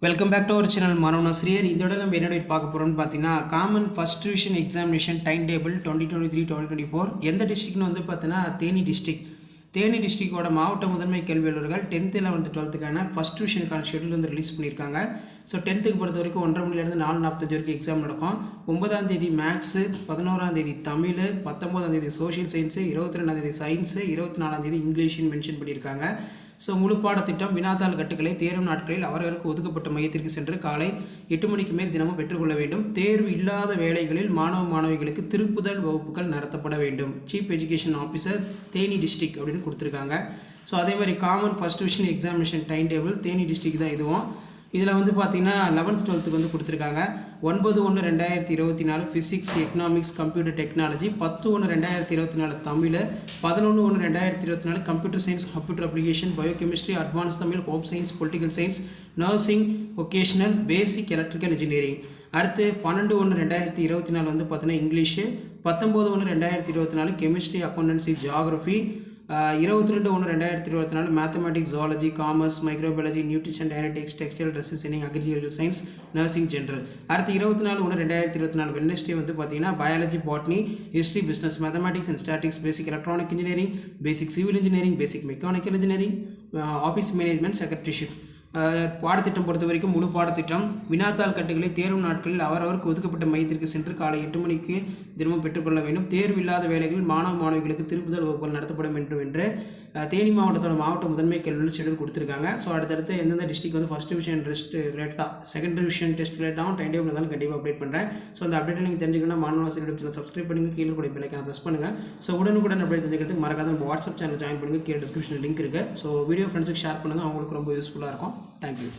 Welcome back to our channel மாணவன் ஆசிரியர். இதோட நம்ம என்ன பார்க்க போகிறோம்னு பார்த்தீங்கன்னா, common first division examination time table 2023-2024 எந்த டிஸ்ட்ரிக்ட்னு வந்து பார்த்தீங்கன்னா தேனி டிஸ்ட்ரிக்ட். தேனி டிஸ்ட்ரிக்டோட மாவட்ட முதன்மை கல்வி அலுவலர்கள் 10th 11th 12th ஃபஸ்ட் டிவிஷனுக்கான ஷெட்யூல் வந்து ரிலீஸ் பண்ணியிருக்காங்க. ஸோ 10th பொறுத்த வரைக்கும் 1:30 மணிலேருந்து 4:45 வரைக்கும் எக்ஸாம் நடக்கும். 9ஆம் தேதி மேக்ஸு, 11ஆம் தேதி தமிழ், 19ஆம் தேதி சோஷியல் சயின்ஸு, 22ஆம் தேதி சயின்ஸு, 24ஆம் தேதி இங்கிலீஷ்னு மென்ஷன் பண்ணியிருக்காங்க. ஸோ முழு பாடத்திட்டம் வினாத்தாள் கட்டுக்களை தேர்வு நாட்களில் அவர்களுக்கு ஒதுக்கப்பட்ட மையத்திற்கு சென்று காலை 8 மணிக்கு மேல் தினமும் பெற்றுக்கொள்ள வேண்டும். தேர்வு இல்லாத வேளைகளில் மாணவிகளுக்கு திருப்புதல் வகுப்புகள் நடத்தப்பட வேண்டும். Chief education officer Theni district அப்படின்னு கொடுத்துருக்காங்க. ஸோ அதே மாதிரி common first division examination time table Theni district தான் இதுவும். இதில் வந்து பார்த்தீங்கன்னா 11th 12th வந்து கொடுத்துருக்காங்க. 9/1/2024 physics, economics, computer technology, 10/1/2024 Tamil, 11/1/2024 computer science, computer application, biochemistry, advance Tamil, home science, political science, nursing, vocational, basic electrical engineering. அடுத்து 12/1/2024 வந்து பார்த்தீங்கன்னா English, 19/1/2024 chemistry, accountancy, geography, 22/1/2024 mathematics, zoology, commerce, microbiology, nutrition, dietetics, textile, designing, agriculture science, nursing, general. அடுத்து 24/1/2024 Wednesday வந்து பார்த்தீங்கன்னா biology, botany, history, business, mathematics and statistics, basic electronic engineering, basic civil engineering, basic mechanical engineering, office management, secretaryship. பாடத்திட்டம் பொறுத்த வரைக்கும் முழு பாடத்திட்டம் வினாத்தாள் கட்டுகளை தேர்வு நாட்களில் அவரவருக்கு ஒதுக்கப்பட்ட மையத்திற்கு சென்று காலை 8 மணிக்கு தினமும் பெற்றுக்கொள்ள வேண்டும். தேர்வு இல்லாத வேளைகளில் மாணவிகளுக்கு திருப்புதல் வகுப்புகள் நடத்தப்படும் என்று தேனி மாவட்டத்தோட மாவட்ட முதன்மை கல்வியில் ஷெட்யூல் கொடுத்துருக்காங்க. ஸோ அடுத்தடுத்து எந்தெந்த டிஸ்ட்ரிக்ட் வந்து ஃபஸ்ட் டிவிஷன் டெஸ்ட் ரிலேட்டாக, செகண்ட் டிவிஷன் டெஸ்ட் ரிலேட்டாகவும் டைம் டேபிள் இருந்தாலும் கண்டிப்பாக அப்டேட் பண்ணுறேன். ஸோ அந்த அப்டேட் நீங்கள் தெரிஞ்சுக்கணும் மாணவ ஆசிரியர் சேனல் சப்ஸ்கிரைப் பண்ணுங்கள், கீழே கூட பெல்லைக்கான ப்ரெஸ் பண்ணுங்கள். ஸோ உடனுக்குடன் அப்டேட் தெரிஞ்சுக்கிறதுக்கு மறக்காத நம்ம வாட்ஸ்அப் சேனல் ஜாயின் பண்ணுங்கள். கீழே டிஸ்கிரிப்ஷன் லிங்க் இருக்குது. ஸோ வீடியோ ஃப்ரெண்ட்ஸுக்கு ஷேர் பண்ணுங்கள், அவங்களுக்கு ரொம்ப யூஸ்ஃபுல்லாக இருக்கும். Thank you.